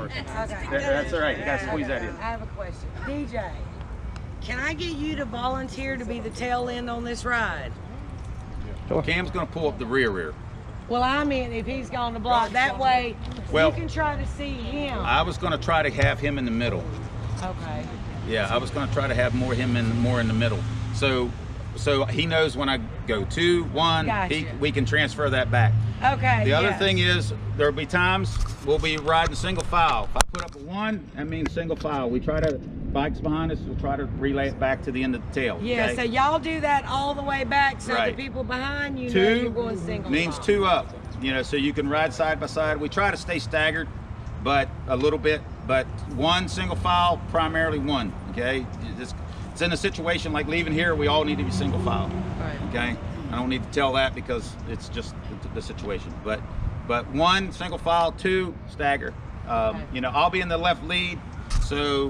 person. Okay. That's all right. You got to squeeze that in. I have a question. DJ, can I get you to volunteer to be the tail end on this ride? Cam's going to pull up the rear. Well, I mean, if he's gone to block, that way Well, you can try to see him. I was going to try to have him in the middle. Okay. Yeah, I was going to try to have more in the middle. So he knows when I go 2, 1, Gotcha. we can transfer that back. Okay. The other yes. thing is, there'll be times we'll be riding single file. If I put up a 1, that means single file. We try to, bikes behind us, we'll try to relay it back to the end of the tail. Yeah, okay? so y'all do that all the way back so Right. the people behind you know 2 you're going single means file. 2 up, so you can ride side by side. We try to stay staggered, but a little bit, but 1 single file, primarily 1, okay? It's in a situation like leaving here, we all need to be single file, Right. okay? I don't need to tell that because it's just the situation, but 1 single file, 2 stagger. I'll be in the left lead, so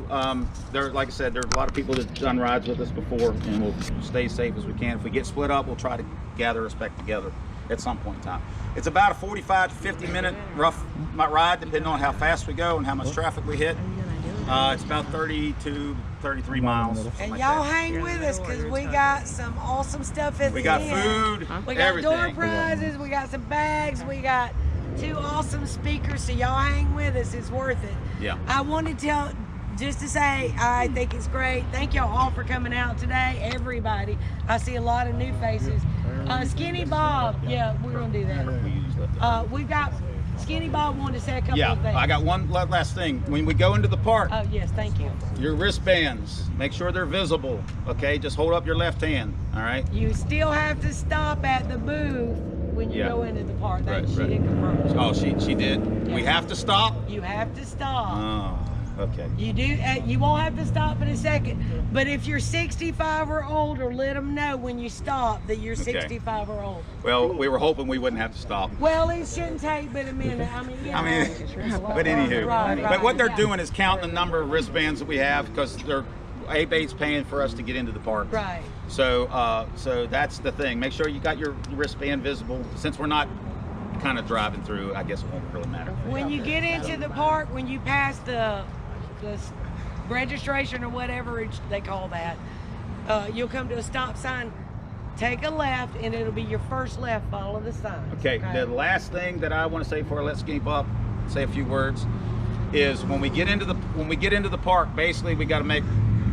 there, like I said, there's a lot of people that have done rides with us before, and we'll stay safe as we can. If we get split up, we'll try to gather us back together at some point in time. It's about a 45 to 50 minute rough ride, depending on how fast we go and how much traffic we hit. It's about 30 to 33 miles. And like y'all that. hang with us because we got some awesome stuff at We the got end. food, We got everything. door prizes, we got some bags, we got 2 awesome speakers, so y'all hang with us, it's worth it. Yeah. I wanted to just to say, I think it's great. Thank y'all all for coming out today, everybody. I see a lot of new faces. Skinny Bob, yeah, we're gonna do that. We've got, Skinny Bob wanted to say a couple of things. I got one last thing. When we go into the park, Oh, yes, thank you. your wristbands, make sure they're visible, okay? Just hold up your left hand, all right? You still have to stop at the booth when you Yeah. go into the park. Right, She right. didn't confirm. Oh, she did? Yeah. We have to stop? You have to stop. Oh, okay. You do. You won't have to stop in a second. But if you're 65 or older, let them know when you stop that you're 65 or older. Well, we were hoping we wouldn't have to stop. Well, it shouldn't take but a minute. But anywho, Right, but what they're yeah. doing is counting the number of wristbands that we have because ABATE's paying for us to get into the park. Right. So that's the thing. Make sure you got your wristband visible. Since we're not kind of driving through, I guess it won't really matter. When you get into the park, when you pass the registration or whatever they call that, you'll come to a stop sign. Take a left, and it'll be your first left. Follow the sign. Okay. The last thing that I want to say before I let Skinny up, say a few words, is when we get into the park, basically we got to make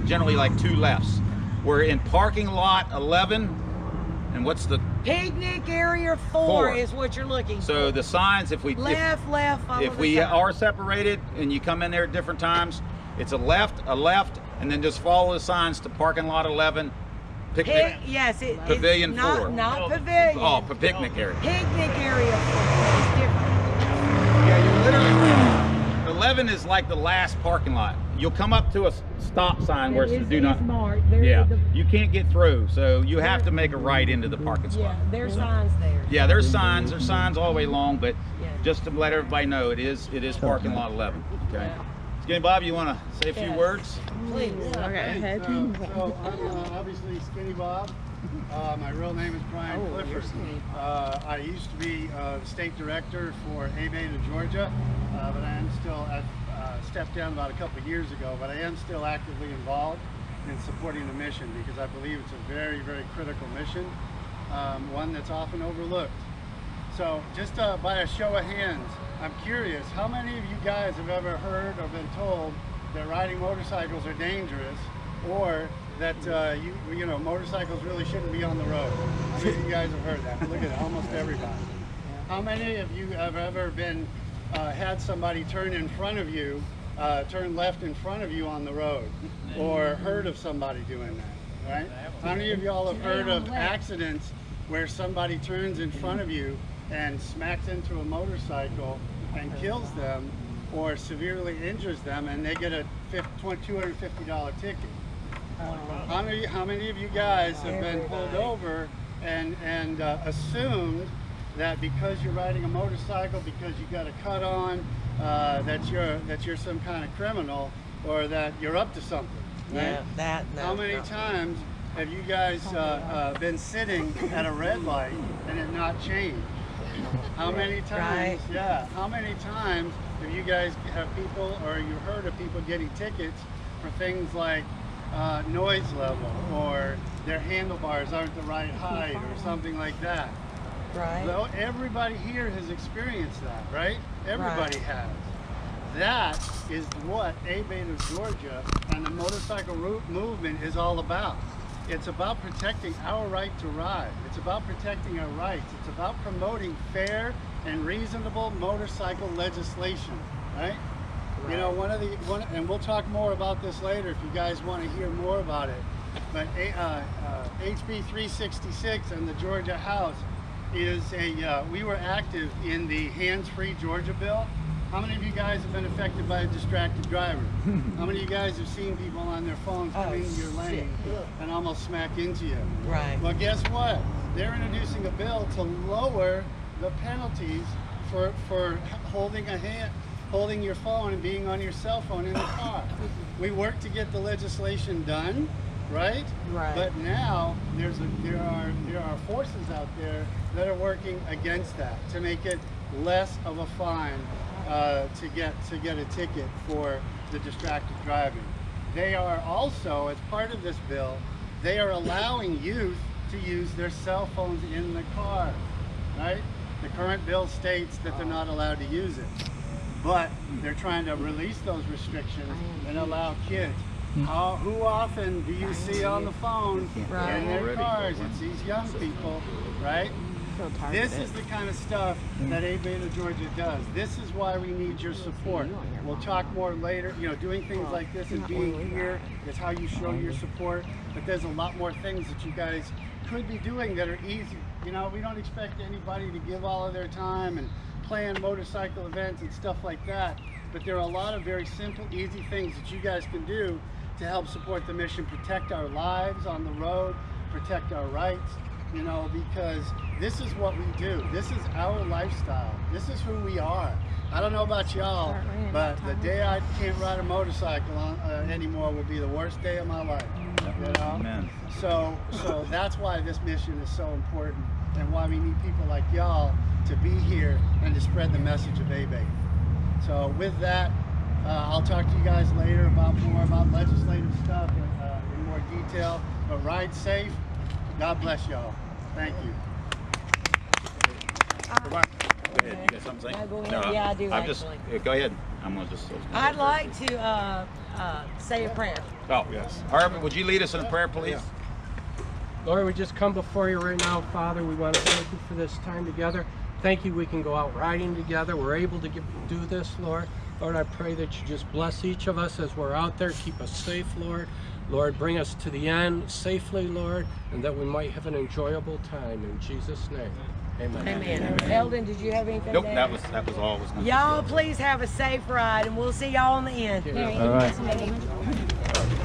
generally like 2 lefts. We're in parking lot 11, and what's the Picnic area 4 4 is what you're looking for. So the signs, if we left, follow if the we sign. are separated and you come in there at different times, it's a left, and then just follow the signs to parking lot 11, picnic. Pavilion 4. Not pavilion. Oh, picnic area. Picnic area 4 is different. Yeah, you're literally 11 is like the last parking lot. You'll come up to a stop sign where it says do not. Marked. Yeah, you can't get through, so you have to make a right into the parking spot. Yeah, there's signs there. Yeah, there's signs all the way along, but Yeah. just to let everybody know, it is parking lot 11. Okay. Skinny Bob, you want to say a few words? Please. Okay. So I'm obviously Skinny Bob. My real name is Brian Clifford. I used to be state director for ABATE of Georgia, but I am still stepped down about a couple of years ago, but I am still actively involved in supporting the mission because I believe it's a very, very critical mission, one that's often overlooked. So just by a show of hands, I'm curious, how many of you guys have ever heard or been told that riding motorcycles are dangerous, or that motorcycles really shouldn't be on the road? How many of you guys have heard that? Look at it, almost everybody. How many of you have ever been had somebody turn in front of you, turn left in front of you on the road, or heard of somebody doing that, right? How many of y'all have heard of accidents where somebody turns in front of you and smacks into a motorcycle and kills them or severely injures them and they get a $250 ticket? How many of you guys have been pulled over and assumed that because you're riding a motorcycle, because you got a cut on, that you're some kind of criminal, or that you're up to something? Right? Yeah, How many times have you guys been sitting at a red light and it not changed? How many times? Right. Yeah. How many times have you guys have people, or you heard of people getting tickets for things like noise level, or their handlebars aren't the right height, or something like that? Right. Well, everybody here has experienced that, right? Everybody has. That is what ABATE of Georgia and the motorcycle movement is all about. It's about protecting our right to ride. It's about protecting our rights. It's about promoting fair and reasonable motorcycle legislation, right? You know, and we'll talk more about this later if you guys want to hear more about it. But HB 366 and the Georgia House is we were active in the hands-free Georgia bill. How many of you guys have been affected by a distracted driver? How many of you guys have seen people on their phones come into your lane and almost smack into you? Right. Well, guess what? They're introducing a bill to lower the penalties for holding your phone and being on your cell phone in the car. We worked to get the legislation done, right? Right. But now there are forces out there that are working against that to make it less of a fine to get a ticket for the distracted driving. They are also, as part of this bill, they are allowing youth to use their cell phones in the car, right? The current bill states that they're not allowed to use it, but they're trying to release those restrictions and allow kids. Who often do you see on the phone in their cars? It's these young people, right? This is the kind of stuff that ABATE of Georgia does. This is why we need your support. We'll talk more later. You know, doing things like this and being here is how you show your support. But there's a lot more things that you guys could be doing that are easy. You know, we don't expect anybody to give all of their time and plan motorcycle events and stuff like that. But there are a lot of very simple, easy things that you guys can do to help support the mission, protect our lives on the road, protect our rights. You know, because this is what we do. This is our lifestyle. This is who we are. I don't know about y'all, but the day I can't ride a motorcycle anymore will be the worst day of my life. You know? Amen. So that's why this mission is so important, and why we need people like y'all to be here and to spread the message of ABATE. So with that, I'll talk to you guys later about more about legislative stuff in more detail. But ride safe. God bless y'all. Thank you. Go ahead. You got something to say? No, go ahead. Yeah, I do. Go ahead. I'm gonna just. I'd like to say a prayer. Oh yes. Harvey, would you lead us in a prayer, please? Lord, we just come before you right now, Father. We want to thank you for this time together. Thank you we can go out riding together. We're able to do this, Lord. Lord, I pray that you just bless each of us as we're out there. Keep us safe, Lord. Lord, bring us to the end safely, Lord, and that we might have an enjoyable time. In Jesus' name, amen. Amen. Eldon, did you have anything Nope, to add? that was all I was going to say. Y'all please have a safe ride, and we'll see y'all on the end. All right.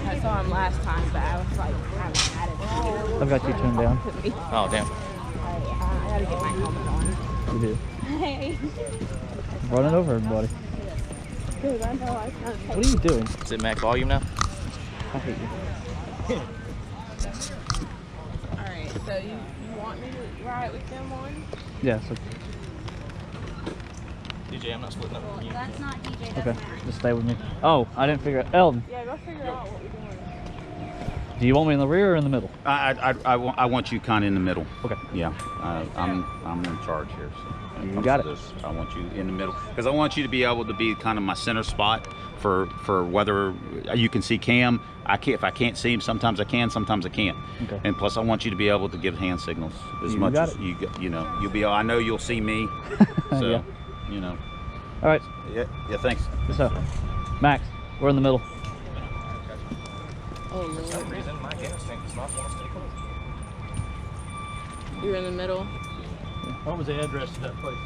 I saw him last time, but I was like, I haven't had it. I've got you turned down. Oh, damn. I gotta get my helmet on. You do. Hey. Running over everybody. Dude, I know I can't take What are you doing? Is it max volume now? I hate you. Alright, so you want me to ride with them on? Yeah, so, DJ, I'm not splitting up from you. That's not DJ, okay. Just stay with me. Oh, I didn't figure out. Eldon, Yeah, go figure out what we're doing. do you want me in the rear or in the middle? I want you kind of in the middle. Okay. Yeah. I'm in charge here. So when it You comes got to it. this, I want you in the middle because I want you to be able to be kind of my center spot for whether you can see Cam. If I can't see him, sometimes I can, sometimes I can't. Okay. And plus, I want you to be able to give hand signals as You much got as it. you know. You'll be. I know you'll see me. So Yeah. you know. All right. Yeah. Thanks. So, Max, we're in the middle. Oh, For some reason, my gas tank does not want to stay cold. you're in the middle. What was the address to that place?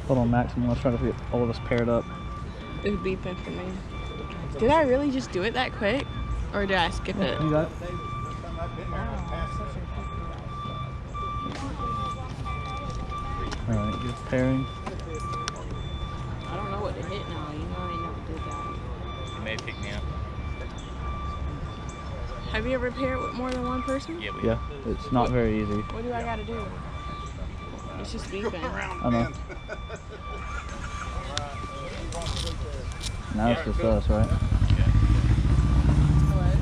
Hold on, Max. I'm gonna try to get all of us paired up. It's beeping for me. Did I really just do it that quick? Or did I skip it? You got it? All right, just pairing. I don't know what to hit now. You know I never did that. You may pick me up. Have you ever paired with more than one person? Yeah, we Yeah, it's not very easy. What do I gotta do? It's just beeping. I know. Now it's just us, right? What?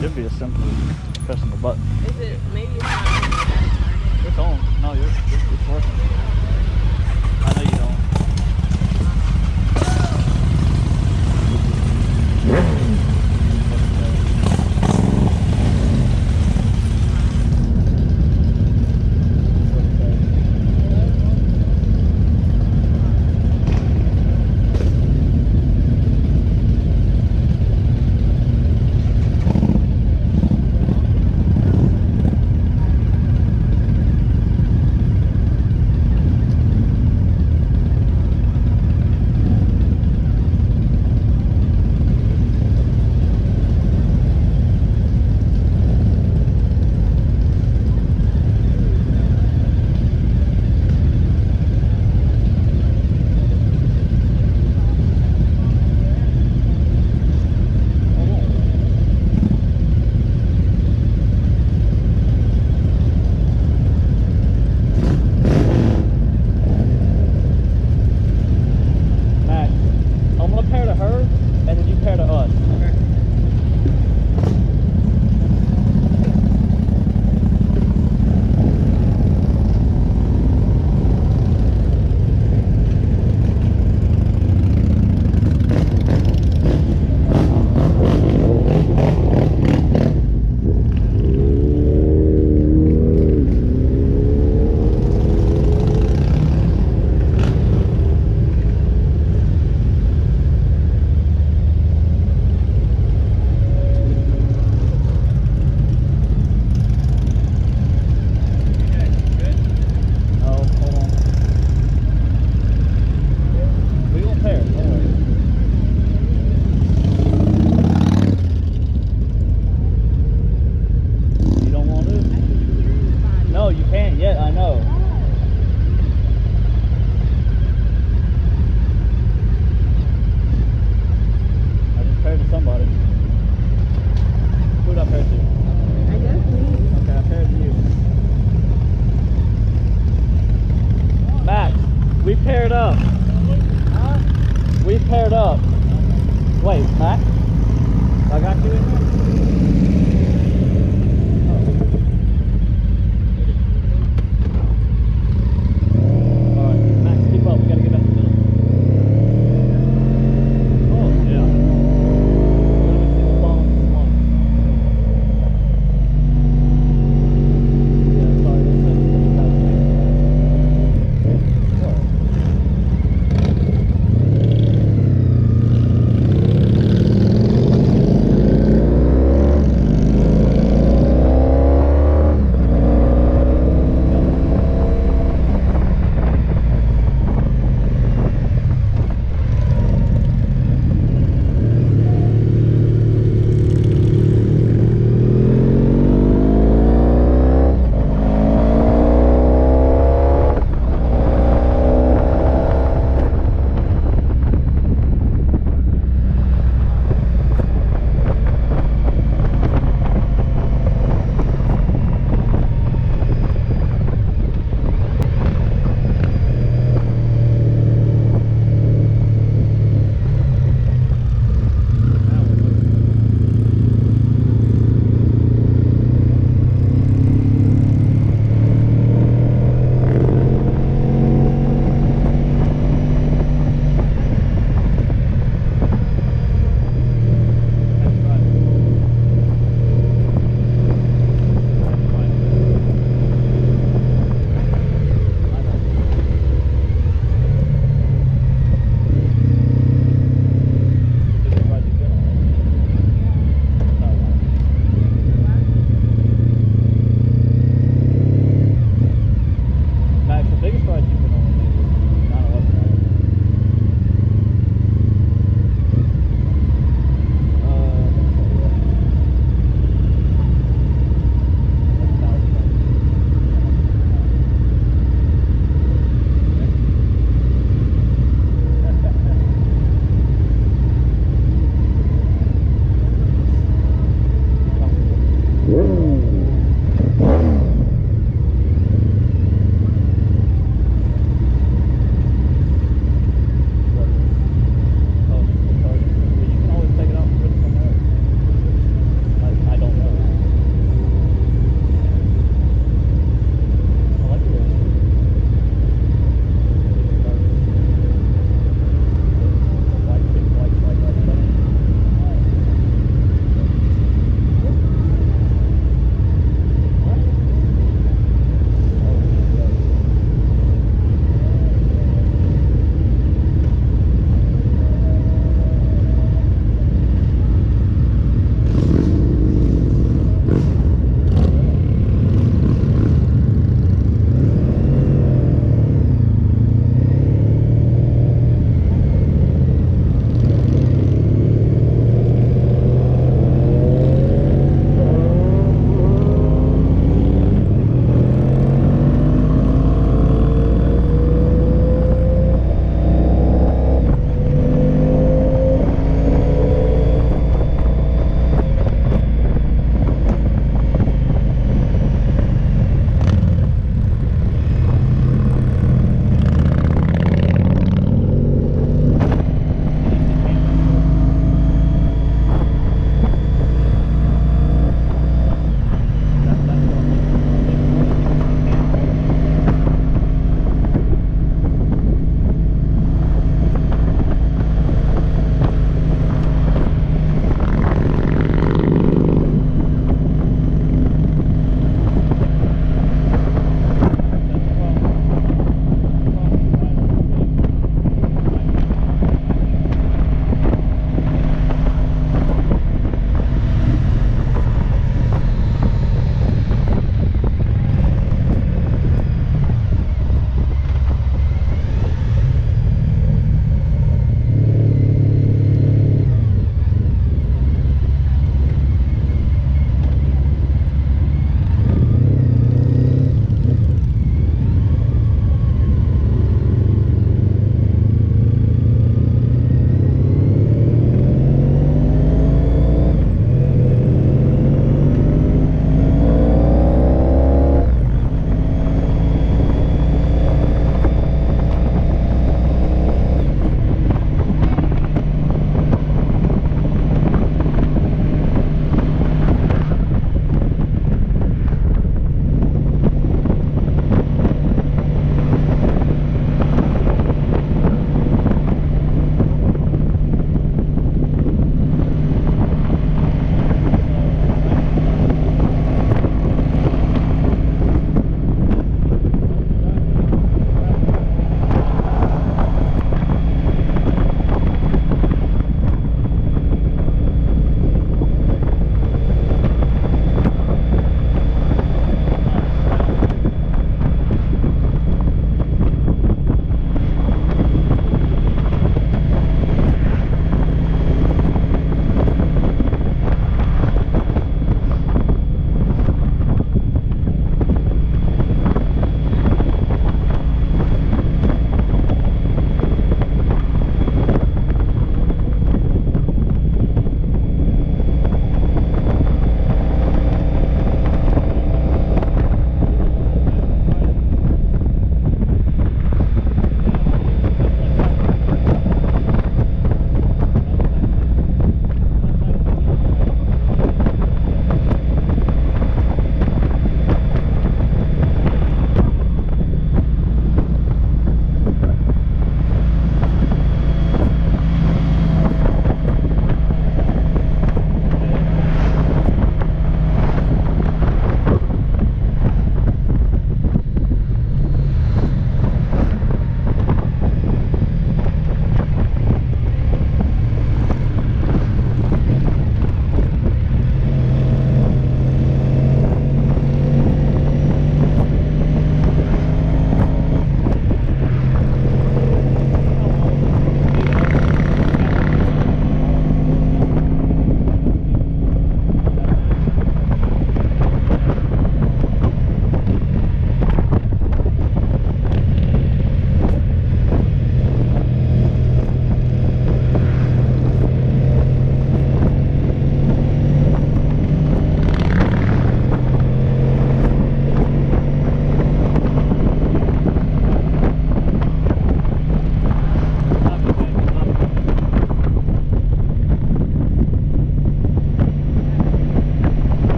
Should be as simple as pressing the button. Is it, maybe it's not on the target. It's on. No, it's working. I know you don't. paired up. Wait, Mac? I got you in here?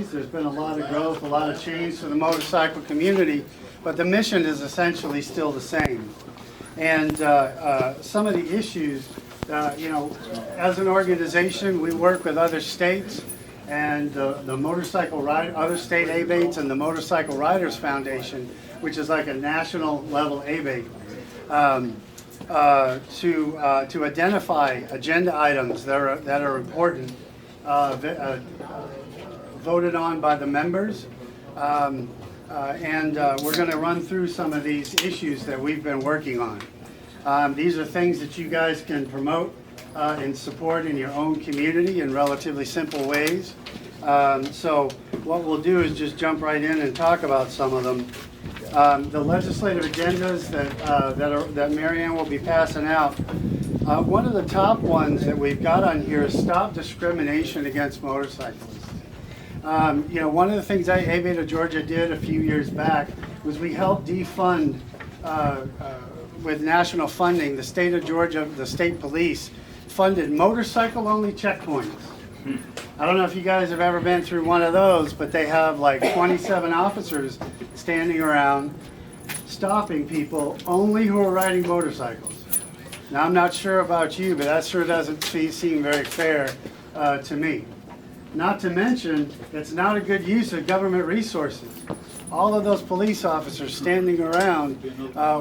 Penalties. There's been a lot of growth, a lot of change to the motorcycle community, but the mission is essentially still the same. And some of the issues, you know, as an organization, we work with other states and the motorcycle ride, other state ABATEs and the Motorcycle Riders Foundation, which is like a national level ABATE, to identify agenda items that are important, voted on by the members. And we're going to run through some of these issues that we've been working on. These are things that you guys can promote and support in your own community in relatively simple ways. So what we'll do is just jump right in and talk about some of them. The legislative agendas that Marianne will be passing out. One of the top ones that we've got on here is stop discrimination against motorcyclists. You know, one of the things ABATE of Georgia did a few years back was we helped defund, with national funding, the state of Georgia, the state police, funded motorcycle-only checkpoints. I don't know if you guys have ever been through one of those, but they have like 27 officers standing around stopping people only who are riding motorcycles. Now, I'm not sure about you, but that sure doesn't seem very fair to me. Not to mention, it's not a good use of government resources. All of those police officers standing around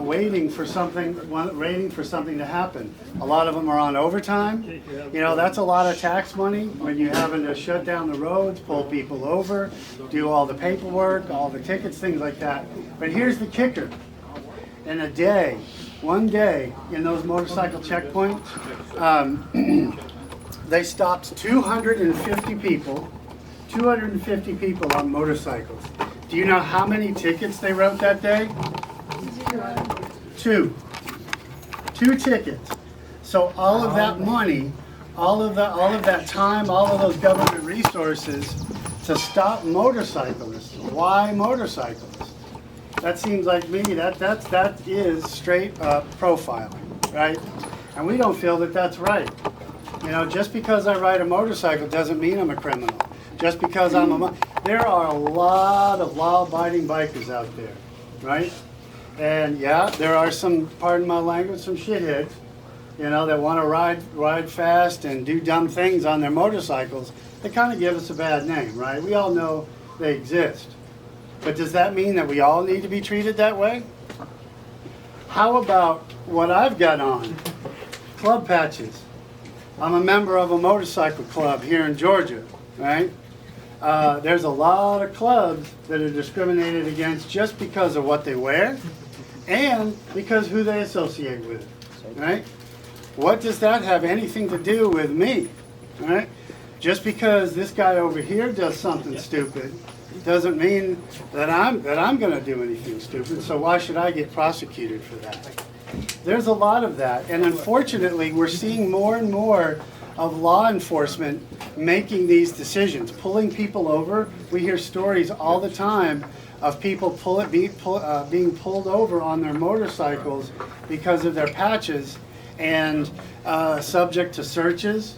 waiting for something to happen. A lot of them are on overtime. You know, that's a lot of tax money when you're having to shut down the roads, pull people over, do all the paperwork, all the tickets, things like that. But here's the kicker. In a day, one day in those motorcycle checkpoints, they stopped 250 people on motorcycles. Do you know how many tickets they wrote that day? 2. 2 tickets. So all of that money, all of that time, all of those government resources to stop motorcyclists. Why motorcyclists? That seems like me, that is straight up profiling, right? And we don't feel that that's right. You know, just because I ride a motorcycle doesn't mean I'm a criminal. Just because there are a lot of law-abiding bikers out there, right? And yeah, there are some, pardon my language, some shitheads, you know, that want to ride fast and do dumb things on their motorcycles. They kind of give us a bad name, right? We all know they exist. But does that mean that we all need to be treated that way? How about what I've got on? Club patches. I'm a member of a motorcycle club here in Georgia, right? There's a lot of clubs that are discriminated against just because of what they wear and because who they associate with, right? What does that have anything to do with me, right? Just because this guy over here does something stupid doesn't mean that I'm going to do anything stupid, so why should I get prosecuted for that? There's a lot of that, and unfortunately we're seeing more and more of law enforcement making these decisions, pulling people over. We hear stories all the time of people being pulled over on their motorcycles because of their patches and subject to searches,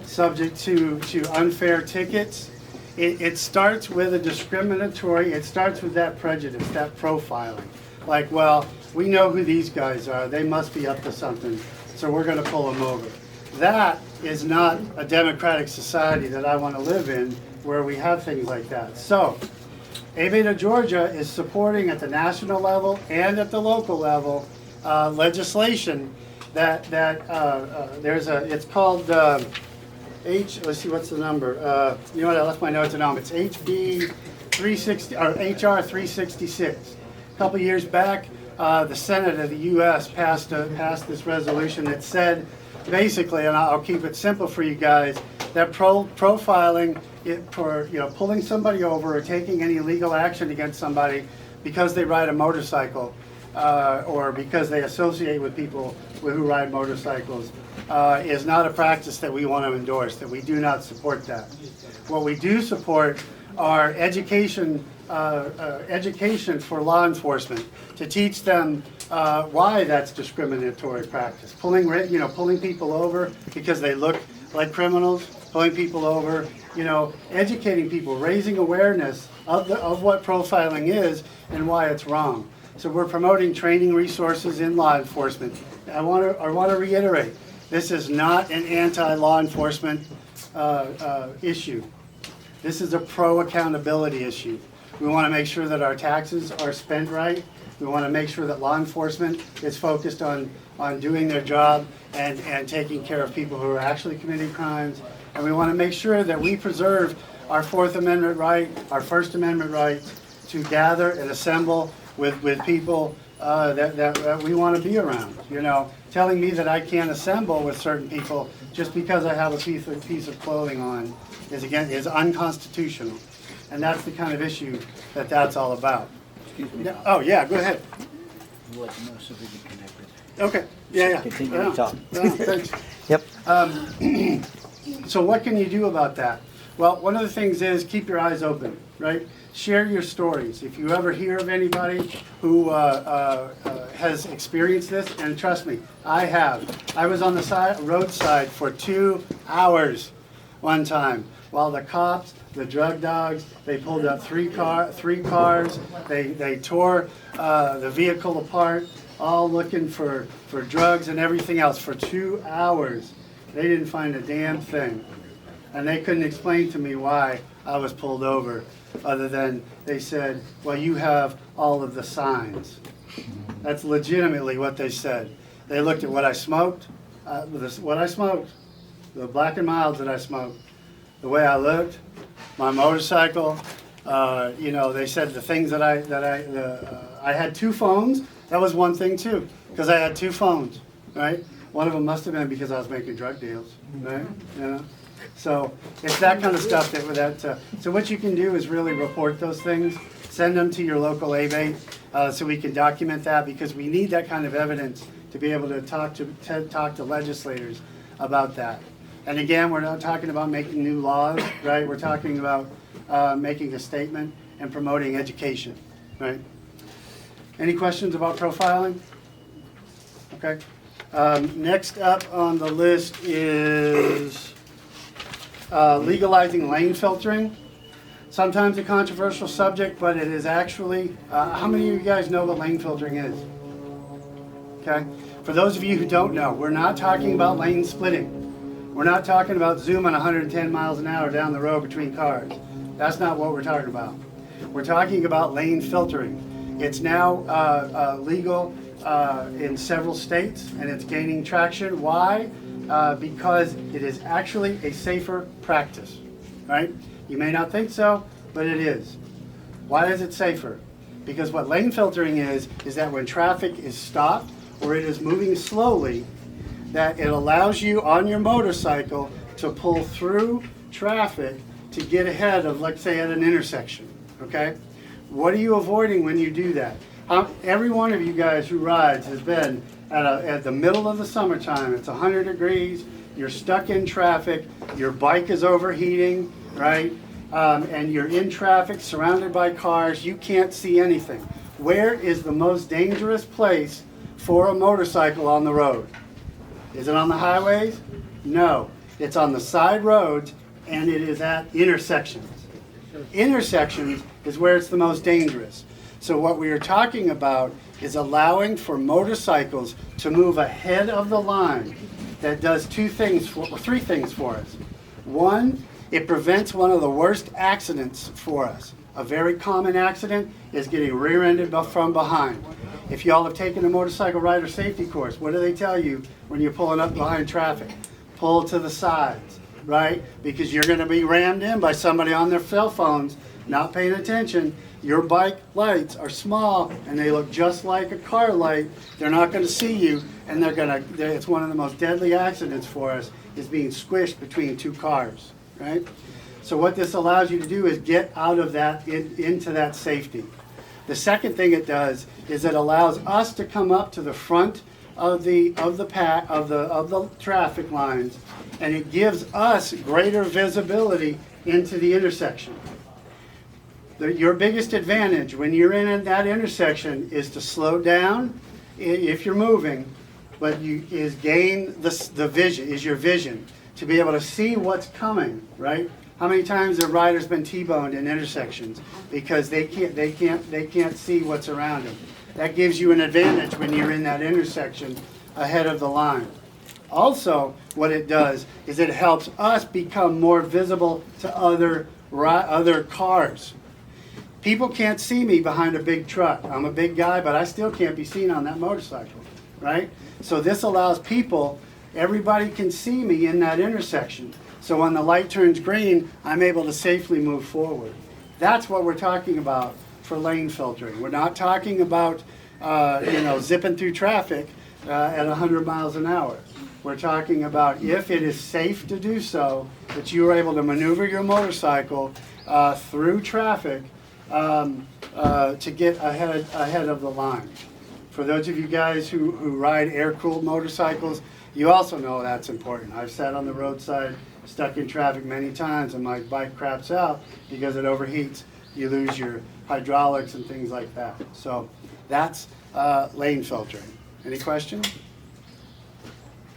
subject to unfair tickets. It starts with a discriminatory, it starts with that prejudice, that profiling. Like, well, we know who these guys are, they must be up to something, so we're going to pull them over. That is not a democratic society that I want to live in, where we have things like that. So, ABATE of Georgia is supporting at the national level and at the local level legislation that it's called let's see, what's the number? You know what, I left my notes at home. It's HB 360 or HR 366. A couple years back, the Senate of the U.S. passed this resolution that said, basically, and I'll keep it simple for you guys, that profiling for pulling somebody over or taking any legal action against somebody because they ride a motorcycle or because they associate with people who ride motorcycles is not a practice that we want to endorse, that we do not support that. What we do support are education for law enforcement, to teach them why that's discriminatory practice. Pulling people over because they look like criminals, pulling people over, you know, educating people, raising awareness of what profiling is and why it's wrong. So we're promoting training resources in law enforcement. I want to reiterate, this is not an anti-law enforcement issue. This is a pro-accountability issue. We want to make sure that our taxes are spent right. We want to make sure that law enforcement is focused on doing their job and taking care of people who are actually committing crimes. And we want to make sure that we preserve our Fourth Amendment right, our First Amendment right to gather and assemble with people that we want to be around. You know, telling me that I can't assemble with certain people just because I have a piece of clothing on is unconstitutional. And that's the kind of issue that's all about. Excuse me. Oh, yeah, go ahead. We'll let you know so we get connected. Okay, yeah. Continue to talk. Thanks. Yep. So what can you do about that? Well, one of the things is keep your eyes open, right? Share your stories. If you ever hear of anybody who has experienced this, and trust me, I have. I was on the roadside for 2 hours one time while the cops, the drug dogs, they pulled up three cars, they tore the vehicle apart, all looking for drugs and everything else for 2 hours. They didn't find a damn thing. And they couldn't explain to me why I was pulled over, other than they said, well, you have all of the signs. That's legitimately what they said. They looked at what I smoked, the black and milds that I smoked, the way I looked, my motorcycle. You know, they said the things that I had 2 phones. That was one thing too, because I had 2 phones, right? One of them must have been because I was making drug deals, right? You know? So it's that kind of stuff so what you can do is really report those things, send them to your local ABATE so we can document that, because we need that kind of evidence to be able to talk to legislators about that. And again, we're not talking about making new laws, right? We're talking about making a statement and promoting education, right? Any questions about profiling? Okay. Next up on the list is legalizing lane filtering. Sometimes a controversial subject, but it is actually, how many of you guys know what lane filtering is? Okay. For those of you who don't know, we're not talking about lane splitting. We're not talking about zooming 110 miles an hour down the road between cars. That's not what we're talking about. We're talking about lane filtering. It's now legal in several states, and it's gaining traction. Why? Because it is actually a safer practice, right? You may not think so, but it is. Why is it safer? Because what lane filtering is that when traffic is stopped or it is moving slowly, that it allows you on your motorcycle to pull through traffic to get ahead of, let's say, at an intersection, okay? What are you avoiding when you do that? Every one of you guys who rides has been at the middle of the summertime. It's 100 degrees, you're stuck in traffic, your bike is overheating, right? And you're in traffic, surrounded by cars, you can't see anything. Where is the most dangerous place for a motorcycle on the road? Is it on the highways? No. It's on the side roads, and it is at intersections. Intersections is where it's the most dangerous. So what we are talking about is allowing for motorcycles to move ahead of the line. That does three things for us. One, it prevents one of the worst accidents for us. A very common accident is getting rear-ended from behind. If y'all have taken a motorcycle rider safety course, what do they tell you when you're pulling up behind traffic? Pull to the sides, right? Because you're going to be rammed in by somebody on their cell phones, not paying attention. Your bike lights are small and they look just like a car light. They're not going to see you, and it's one of the most deadly accidents for us, is being squished between 2 cars, right? So what this allows you to do is get out of that into that safety. The second thing it does is it allows us to come up to the front of the traffic lines, and it gives us greater visibility into the intersection. Your biggest advantage when you're in that intersection is to slow down if you're moving, but gain your vision. to be able to see what's coming, right? How many times have riders been T-boned in intersections because they can't see what's around them? That gives you an advantage when you're in that intersection ahead of the line. Also, what it does is it helps us become more visible to other cars. People can't see me behind a big truck. I'm a big guy, but I still can't be seen on that motorcycle, right? So this allows people, everybody can see me in that intersection. So when the light turns green, I'm able to safely move forward. That's what we're talking about for lane filtering. We're not talking about zipping through traffic at 100 miles an hour. We're talking about if it is safe to do so, that you are able to maneuver your motorcycle through traffic to get ahead of the line. For those of you guys who ride air-cooled motorcycles, you also know that's important. I've sat on the roadside, stuck in traffic many times, and my bike craps out because it overheats. You lose your hydraulics and things like that. So that's lane filtering. Any questions?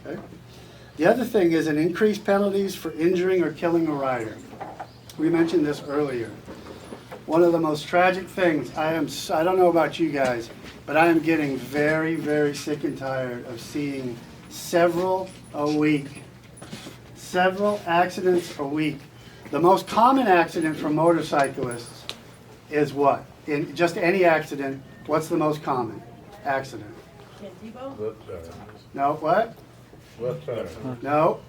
Okay. The other thing is an increased penalties for injuring or killing a rider. We mentioned this earlier. One of the most tragic things, I don't know about you guys, but I am getting very, very sick and tired of seeing several accidents a week. The most common accident for motorcyclists is what? In just any accident, what's the most common accident? No, what? No.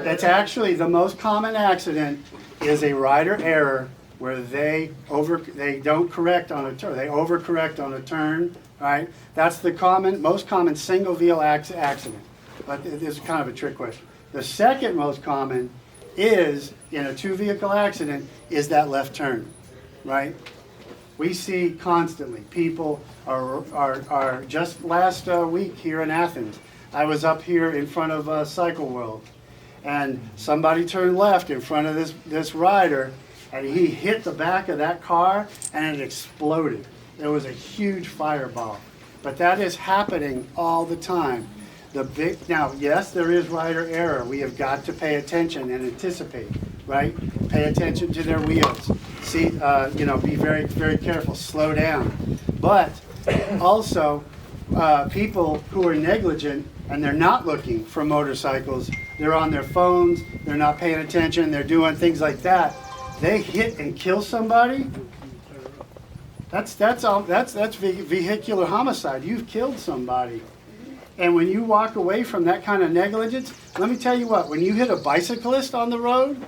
It's actually the most common accident is a rider error where they don't correct on a turn. They overcorrect on a turn, right? That's the most common single vehicle accident. But it's kind of a trick question. The second most common is in a two vehicle accident is that left turn, right? We see constantly people are just last week here in Athens. I was up here in front of Cycle World, and somebody turned left in front of this rider, and he hit the back of that car, and it exploded. There was a huge fireball. But that is happening all the time. Now, yes, there is rider error. We have got to pay attention and anticipate, right? Pay attention to their wheels. See, be very, very careful. Slow down. But also, people who are negligent and they're not looking for motorcycles, they're on their phones, they're not paying attention, they're doing things like that. They hit and kill somebody. That's vehicular homicide. You've killed somebody. And when you walk away from that kind of negligence, let me tell you what, when you hit a bicyclist on the road,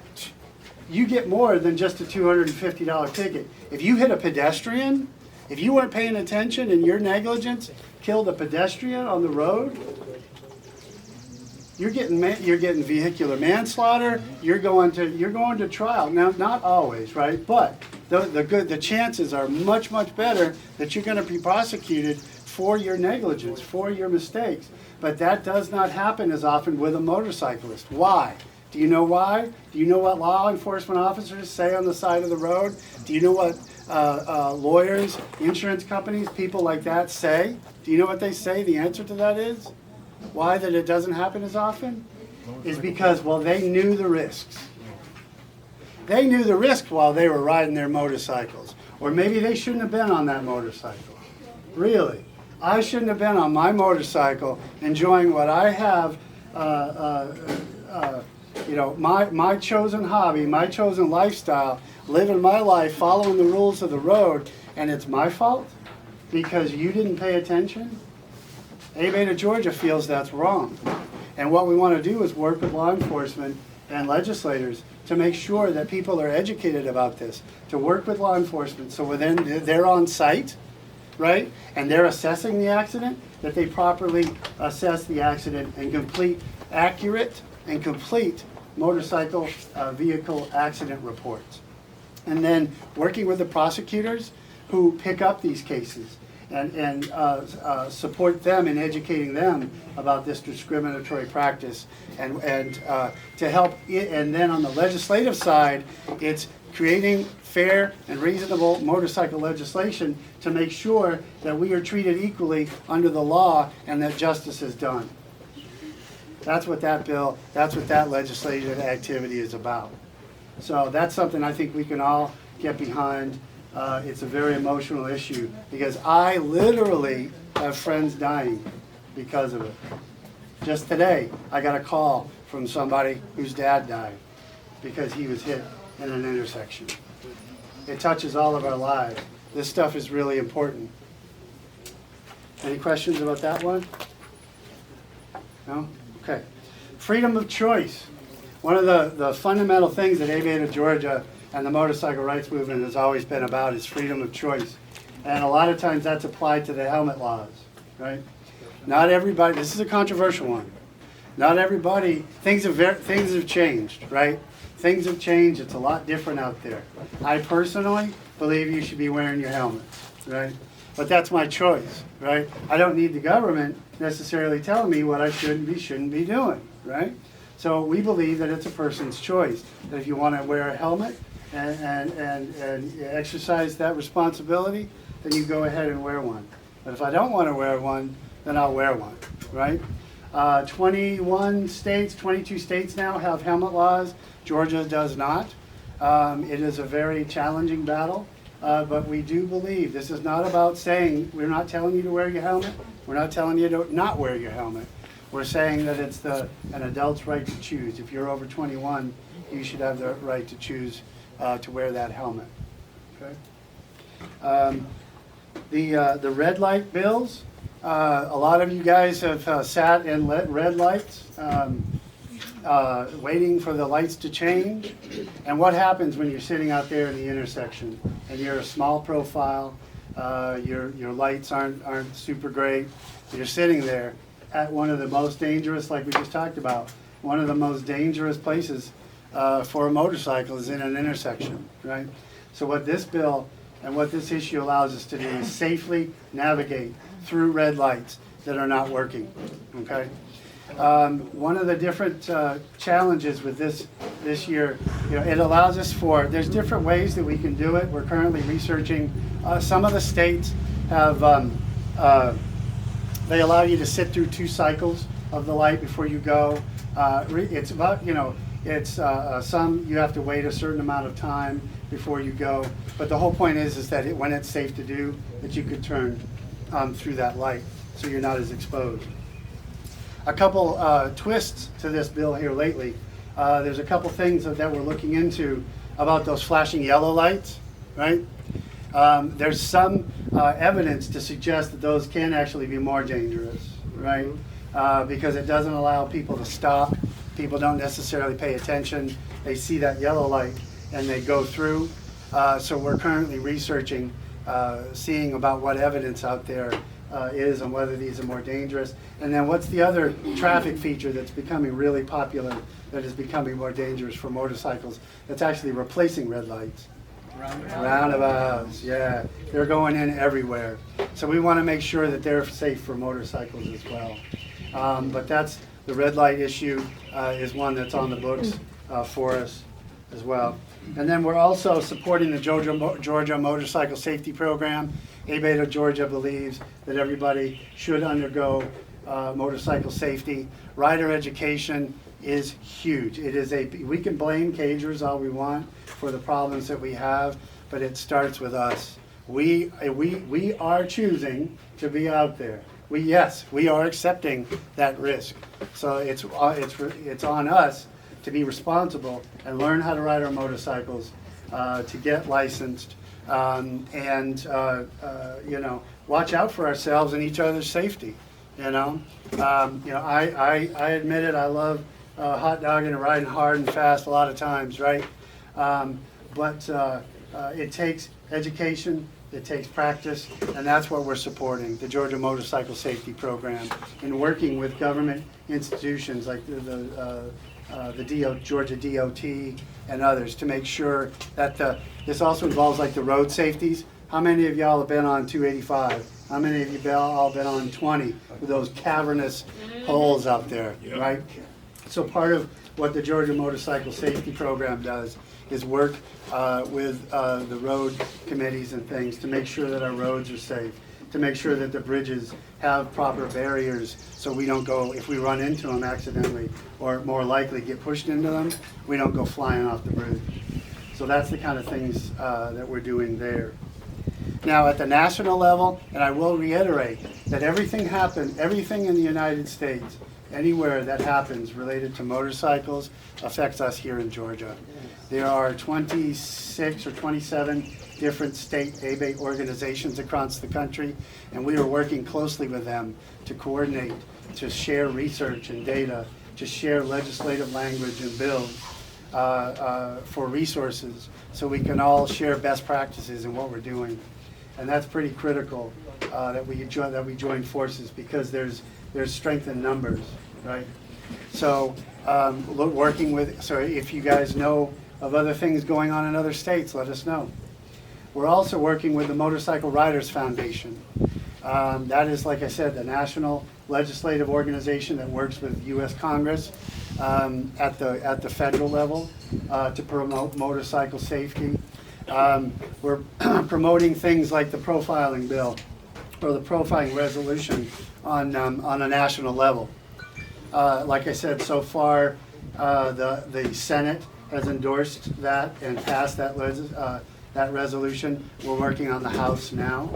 you get more than just a $250 ticket. If you hit a pedestrian, if you weren't paying attention and your negligence killed a pedestrian on the road, you're getting vehicular manslaughter. You're going to trial. Now, not always, right? But the chances are much, much better that you're going to be prosecuted for your negligence, for your mistakes. But that does not happen as often with a motorcyclist. Why? Do you know why? Do you know what law enforcement officers say on the side of the road? Do you know what lawyers, insurance companies, people like that say? Do you know what they say? The answer to that is? Why that it doesn't happen as often? Is because, well, they knew the risks. They knew the risks while they were riding their motorcycles. Or maybe they shouldn't have been on that motorcycle. Really. I shouldn't have been on my motorcycle enjoying what I have, my chosen hobby, my chosen lifestyle, living my life, following the rules of the road, and it's my fault because you didn't pay attention? ABATE of Georgia feels that's wrong. And what we want to do is work with law enforcement and legislators to make sure that people are educated about this, to work with law enforcement so when they're on site, right, and they're assessing the accident, that they properly assess the accident and complete accurate and complete motorcycle vehicle accident reports. And then working with the prosecutors who pick up these cases and support them in educating them about this discriminatory practice and to help it. And then on the legislative side, it's creating fair and reasonable motorcycle legislation to make sure that we are treated equally under the law and that justice is done. That's what that bill, that's what that legislative activity is about. So that's something I think we can all get behind. It's a very emotional issue because I literally have friends dying because of it. Just today, I got a call from somebody whose dad died because he was hit in an intersection. It touches all of our lives. This stuff is really important. Any questions about that one? No? Okay. Freedom of choice. One of the fundamental things that ABATE of Georgia and the motorcycle rights movement has always been about is freedom of choice. And a lot of times that's applied to the helmet laws, right? Not everybody, this is a controversial one. Not everybody, things have changed, right? Things have changed, it's a lot different out there. I personally believe you should be wearing your helmets, right? But that's my choice, right? I don't need the government necessarily telling me what I shouldn't be doing, right? So we believe that it's a person's choice. That if you want to wear a helmet and exercise that responsibility, then you go ahead and wear one. But if I don't want to wear one, then I'll wear one, right? 22 states now have helmet laws. Georgia does not. It is a very challenging battle, but we do believe this is not about saying, we're not telling you to wear your helmet. We're not telling you to not wear your helmet. We're saying that it's an adult's right to choose. If you're over 21, you should have the right to choose to wear that helmet. Okay. The red light bills. A lot of you guys have sat in red lights, waiting for the lights to change. And what happens when you're sitting out there in the intersection and you're a small profile, your lights aren't super great, you're sitting there at one of the most dangerous, like we just talked about, one of the most dangerous places for a motorcycle is in an intersection, right? So what this bill and what this issue allows us to do is safely navigate through red lights that are not working, okay? One of the different challenges with this year, it allows us there's different ways that we can do it. We're currently researching. Some of the states have, they allow you to sit through 2 cycles of the light before you go. It's about, some you have to wait a certain amount of time before you go. But the whole point is that when it's safe to do, that you could turn through that light so you're not as exposed. A couple twists to this bill here lately. There's a couple things that we're looking into about those flashing yellow lights, right? There's some evidence to suggest that those can actually be more dangerous, right? Because it doesn't allow people to stop. People don't necessarily pay attention. They see that yellow light and they go through. So we're currently researching, seeing about what evidence out there is and whether these are more dangerous. And then what's the other traffic feature that's becoming really popular that is becoming more dangerous for motorcycles? That's actually replacing red lights. Roundabouts, yeah. They're going in everywhere. So we want to make sure that they're safe for motorcycles as well. But that's the red light issue is one that's on the books for us as well. And then we're also supporting the Georgia Motorcycle Safety Program. ABATE of Georgia believes that everybody should undergo motorcycle safety. Rider education is huge. It is we can blame cagers all we want for the problems that we have, but it starts with us. We are choosing to be out there. We are accepting that risk. So it's on us to be responsible and learn how to ride our motorcycles, to get licensed, and watch out for ourselves and each other's safety. I admit it. I love hot dogging and riding hard and fast a lot of times, right? But it takes education. It takes practice, and that's what we're supporting, the Georgia Motorcycle Safety Program, in working with government institutions like the Georgia DOT and others to make sure that this also involves like the road safeties. How many of y'all have been on 285? How many of you all been on 20 with those cavernous holes out there, right? So part of what the Georgia Motorcycle Safety Program does is work with the road committees and things to make sure that our roads are safe. to make sure that the bridges have proper barriers so we don't go, if we run into them accidentally or more likely get pushed into them, we don't go flying off the bridge. So that's the kind of things that we're doing there. Now at the national level, and I will reiterate that everything in the United States, anywhere that happens related to motorcycles affects us here in Georgia. There are 26 or 27 different state ABATE organizations across the country, and we are working closely with them to coordinate, to share research and data, to share legislative language and bills for resources so we can all share best practices in what we're doing. And that's pretty critical that we join forces, because there's strength in numbers, right? So working with, so if you guys know of other things going on in other states, let us know. We're also working with the Motorcycle Riders Foundation. That is, like I said, the national legislative organization that works with U.S. Congress at the federal level to promote motorcycle safety. We're promoting things like the profiling bill or the profiling resolution on a national level. Like I said, so far the Senate has endorsed that and passed that resolution. We're working on the House now.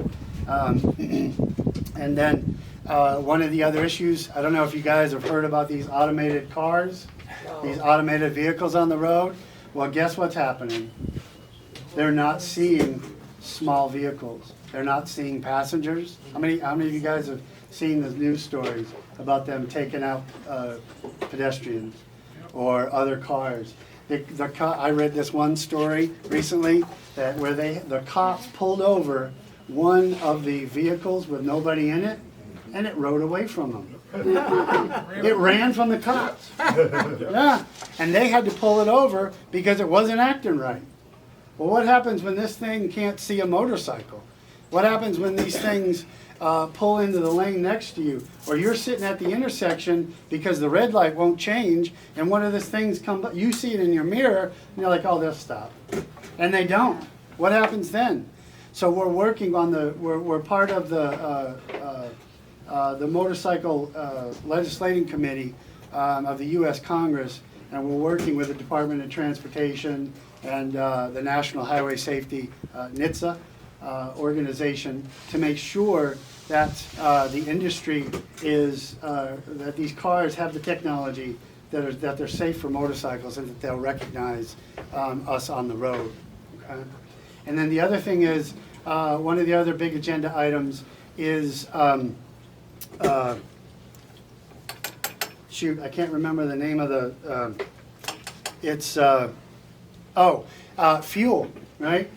And then one of the other issues, I don't know if you guys have heard about these automated cars, these automated vehicles on the road. Well, guess what's happening? They're not seeing small vehicles. They're not seeing passengers. How many of you guys have seen the news stories about them taking out pedestrians or other cars? I read this one story recently that where the cops pulled over one of the vehicles with nobody in it, and it rode away from them. It ran from the cops. Yeah, and they had to pull it over because it wasn't acting right. Well, what happens when this thing can't see a motorcycle? What happens when these things pull into the lane next to you, or you're sitting at the intersection because the red light won't change, and one of these things comes, you see it in your mirror, and you're like, oh, they'll stop. And they don't. What happens then? So we're working on we're part of the Motorcycle Legislating Committee of the U.S. Congress, and we're working with the Department of Transportation and the National Highway Safety NHTSA organization to make sure that the industry is, that these cars have the technology that they're safe for motorcycles and that they'll recognize us on the road. Okay? And then the other thing is, one of the other big agenda items is, shoot, I can't remember the name of the, fuel, right?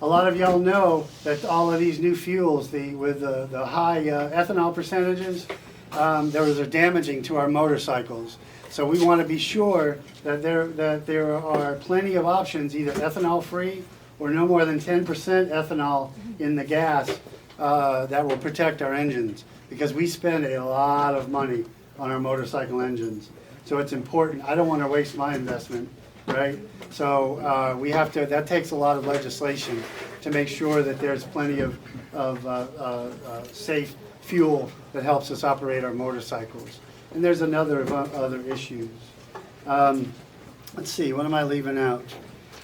A lot of y'all know that all of these new fuels, with the high ethanol percentages, they're damaging to our motorcycles. So we want to be sure that there are plenty of options, either ethanol-free or no more than 10% ethanol in the gas that will protect our engines, because we spend a lot of money on our motorcycle engines. So it's important. I don't want to waste my investment, right? So we have to, that takes a lot of legislation to make sure that there's plenty of safe fuel that helps us operate our motorcycles. And there's another other issues. Let's see, what am I leaving out?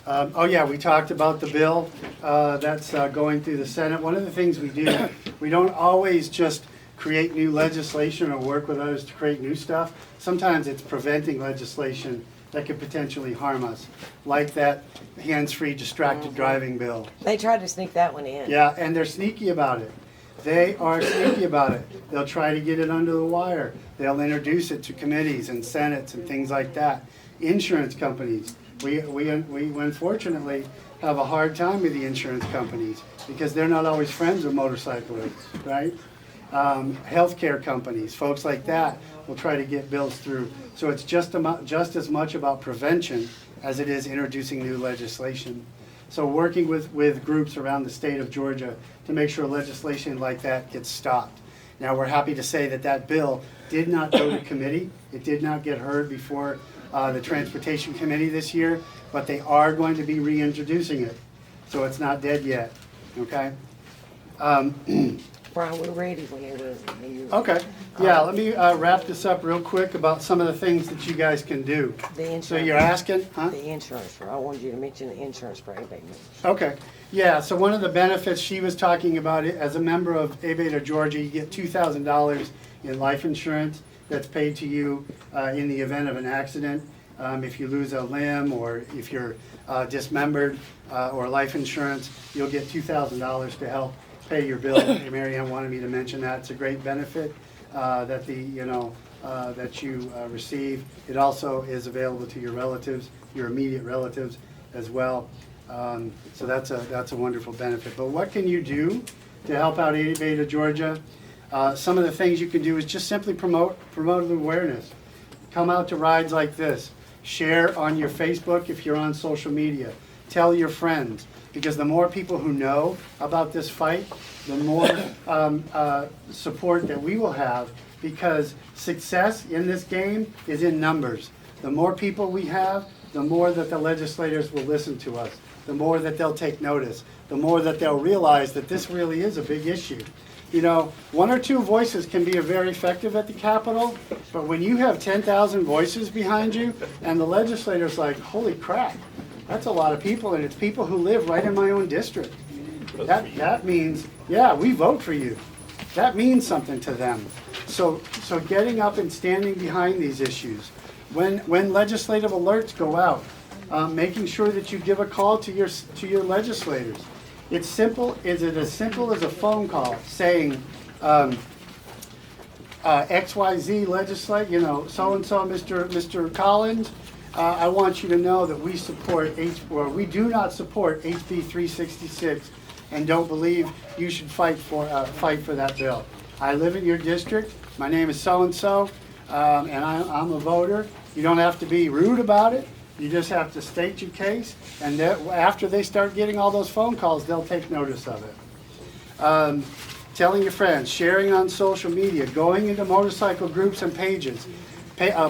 Oh yeah, we talked about the bill that's going through the Senate. One of the things we do, we don't always just create new legislation or work with others to create new stuff. Sometimes it's preventing legislation that could potentially harm us, like that hands-free distracted driving bill. They tried to sneak that one in. Yeah, and they're sneaky about it. They are sneaky about it. They'll try to get it under the wire. They'll introduce it to committees and senates and things like that. Insurance companies. We unfortunately have a hard time with the insurance companies because they're not always friends with motorcyclists, right? Healthcare companies, folks like that will try to get bills through. So it's just as much about prevention as it is introducing new legislation. So working with groups around the state of Georgia to make sure legislation like that gets stopped. Now we're happy to say that that bill did not go to committee. It did not get heard before the Transportation Committee this year, but they are going to be reintroducing it. So it's not dead yet, okay? Brian, we're ready whenever. Okay, yeah, let me wrap this up real quick about some of the things that you guys can do. The insurance. So you're asking, huh? The insurance, I wanted you to mention the insurance for ABATE. Okay, yeah, so one of the benefits she was talking about, it as a member of ABATE of Georgia, you get $2,000 in life insurance that's paid to you in the event of an accident. If you lose a limb or if you're dismembered or life insurance, you'll get $2,000 to help pay your bill. Mary Ann wanted me to mention that. It's a great benefit that that you receive. It also is available to your relatives, your immediate relatives as well. So that's a wonderful benefit. But what can you do to help out ABATE of Georgia? Some of the things you can do is just simply promote awareness. Come out to rides like this. Share on your Facebook if you're on social media. Tell your friends, because the more people who know about this fight, the more support that we will have, because success in this game is in numbers. The more people we have, the more that the legislators will listen to us, the more that they'll take notice, the more that they'll realize that this really is a big issue. You know, one or two voices can be very effective at the Capitol, but when you have 10,000 voices behind you and the legislators like, holy crap, that's a lot of people, and it's people who live right in my own district. That means, yeah, we vote for you. That means something to them. So getting up and standing behind these issues. When legislative alerts go out, making sure that you give a call to your legislators. It's simple. Is it as simple as a phone call saying, XYZ legislate, so-and-so, Mr. Collins, I want you to know that we do not support HB 366 and don't believe you should fight for that bill. I live in your district. My name is so-and-so, and I'm a voter. You don't have to be rude about it. You just have to state your case, and after they start getting all those phone calls, they'll take notice of it. Telling your friends, sharing on social media, going into motorcycle groups and pages,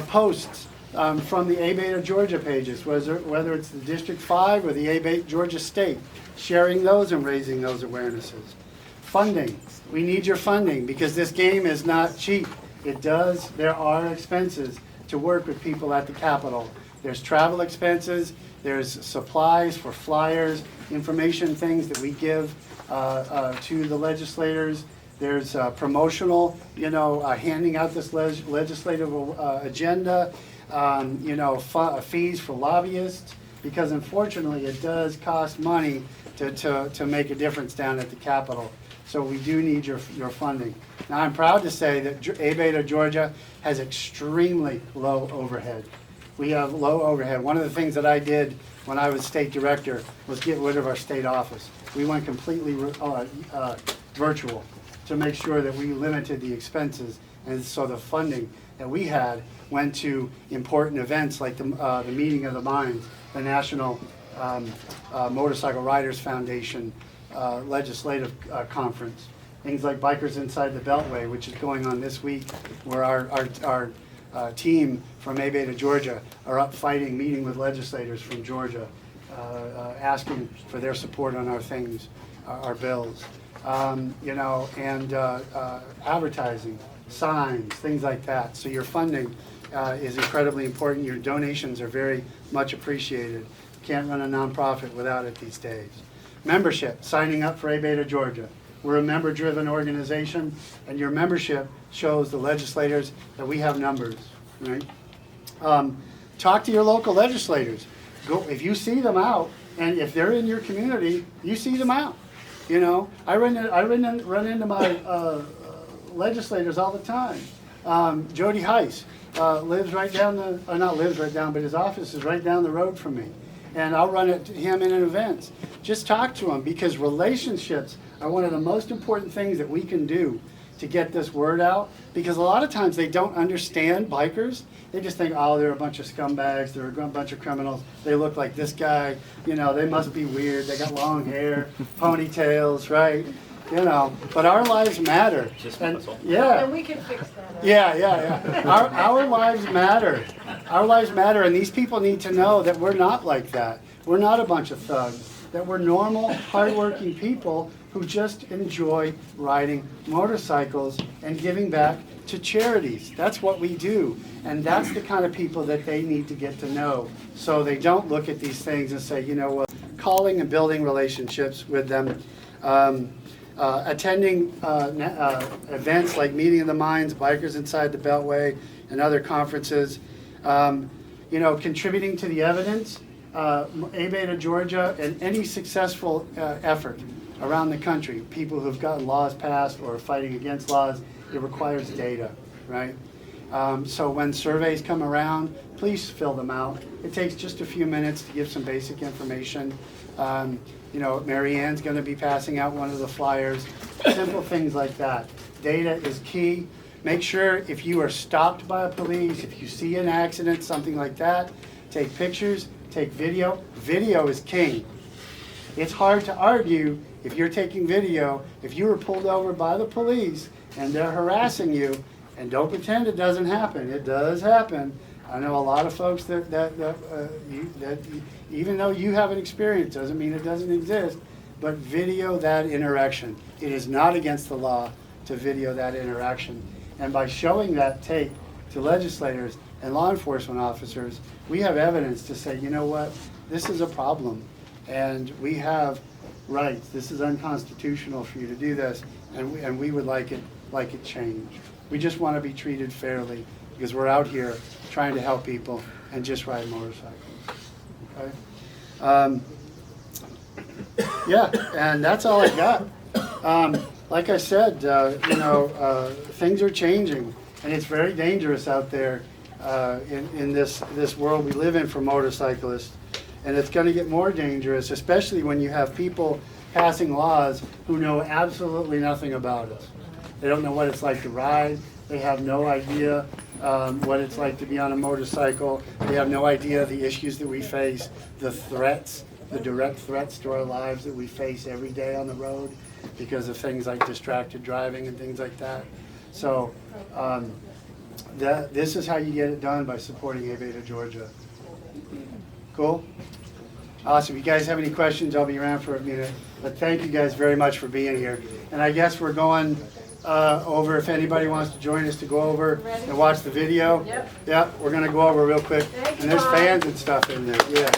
posts from the ABATE of Georgia pages, whether it's the District 5 or the ABATE Georgia State, sharing those and raising those awarenesses. Funding. We need your funding because this game is not cheap. There are expenses to work with people at the Capitol. There's travel expenses, there's supplies for flyers, information things that we give to the legislators. There's promotional, handing out this legislative agenda, fees for lobbyists, because unfortunately it does cost money to make a difference down at the Capitol. So we do need your funding. Now I'm proud to say that ABATE of Georgia has extremely low overhead. We have low overhead. One of the things that I did when I was state director was get rid of our state office. We went completely virtual to make sure that we limited the expenses, and so the funding that we had went to important events like the Meeting of the Minds, the National Motorcycle Riders Foundation Legislative Conference, things like Bikers Inside the Beltway, which is going on this week, where our team from ABATE of Georgia are up fighting, meeting with legislators from Georgia, asking for their support on our things, our bills, advertising, signs, things like that. So your funding is incredibly important. Your donations are very much appreciated. Can't run a nonprofit without it these days. Membership, signing up for ABATE of Georgia. We're a member-driven organization, and your membership shows the legislators that we have numbers, right? Talk to your local legislators. Go if you see them out, and if they're in your community, you see them out. I run into my legislators all the time. Jody Heiss lives right down not lives right down, but his office is right down the road from me, and I'll run into him in events. Just talk to him, because relationships are one of the most important things that we can do to get this word out, because a lot of times they don't understand bikers. They just think, oh, they're a bunch of scumbags, they're a bunch of criminals, they look like this guy, they must be weird, they got long hair, ponytails, right? But our lives matter. And we can fix that. Yeah. Our lives matter. Our lives matter, and these people need to know that we're not like that. We're not a bunch of thugs. That we're normal, hardworking people who just enjoy riding motorcycles and giving back to charities. That's what we do. And that's the kind of people that they need to get to know. So they don't look at these things and say, you know what, calling and building relationships with them, attending events like Meeting of the Minds, Bikers Inside the Beltway, and other conferences, contributing to the evidence. ABATE of Georgia and any successful effort around the country, people who've gotten laws passed or fighting against laws, it requires data, right? So when surveys come around, please fill them out. It takes just a few minutes to give some basic information. Mary Ann's going to be passing out one of the flyers. Simple things like that. Data is key. Make sure if you are stopped by a police, if you see an accident, something like that, take pictures, take video. Video is king. It's hard to argue if you're taking video, if you were pulled over by the police and they're harassing you, and don't pretend it doesn't happen. It does happen. I know a lot of folks that even though you haven't experienced, doesn't mean it doesn't exist, but video that interaction. It is not against the law to video that interaction. And by showing that tape to legislators and law enforcement officers, we have evidence to say, you know what, this is a problem, and we have rights. This is unconstitutional for you to do this, and we would like it changed. We just want to be treated fairly because we're out here trying to help people and just ride motorcycles. Okay. Yeah, and that's all I got. Like I said, things are changing, and it's very dangerous out there in this world we live in for motorcyclists. And it's going to get more dangerous, especially when you have people passing laws who know absolutely nothing about it. They don't know what it's like to ride. They have no idea what it's like to be on a motorcycle. They have no idea the issues that we face, the threats, the direct threats to our lives that we face every day on the road because of things like distracted driving and things like that. So this is how you get it done, by supporting ABATE of Georgia. Cool? Awesome. If you guys have any questions, I'll be around for a minute. But thank you guys very much for being here. And I guess we're going over, if anybody wants to join us to go over and watch the video. Yep, we're going to go over real quick. And there's fans and stuff in there. Yeah.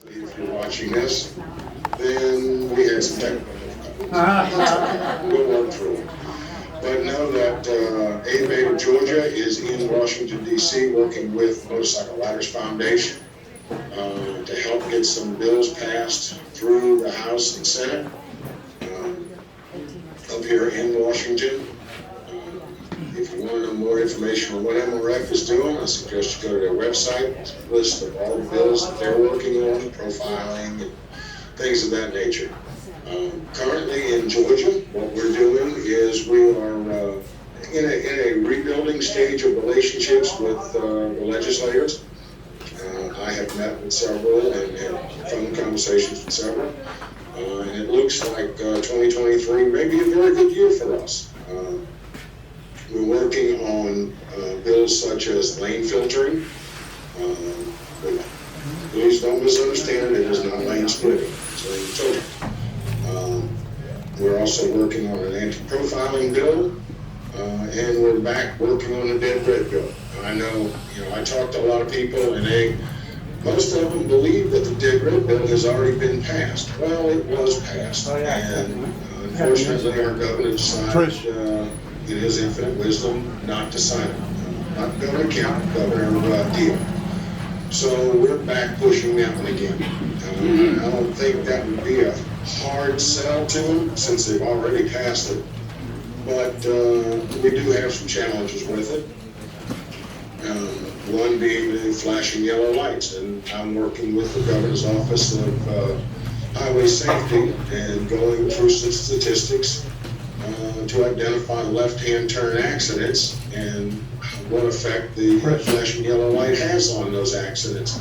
If you're watching this, then we had some technical difficulties. We'll work through it. But know that ABATE of Georgia is in Washington, D.C., working with Motorcycle Riders Foundation to help get some bills passed through the House and Senate up here in Washington. If you want to know more information on what MRF is doing, I suggest you go to their website, list of all the bills that they're working on, profiling, and things of that nature. Currently in Georgia, what we're doing is we are in a rebuilding stage of relationships with the legislators. I have met with several and had phone conversations with several. And it looks like 2023 may be a very good year for us. We're working on bills such as lane filtering. Please don't misunderstand, it is not lane splitting, it's lane filtering. We're also working on an anti-profiling bill, and we're back working on a dead red bill. I know, I talked to a lot of people, and most of them believe that the dead red bill has already been passed. Well, it was passed, and unfortunately, our governor decided in his infinite wisdom not to sign it. Not Governor Kemp, Governor Deal. So we're back pushing that one again. I don't think that would be a hard sell to them since they've already passed it, but we do have some challenges with it. One being the flashing yellow lights, and I'm working with the governor's office of highway safety and going through some statistics to identify left-hand turn accidents and what effect the flashing yellow light has on those accidents.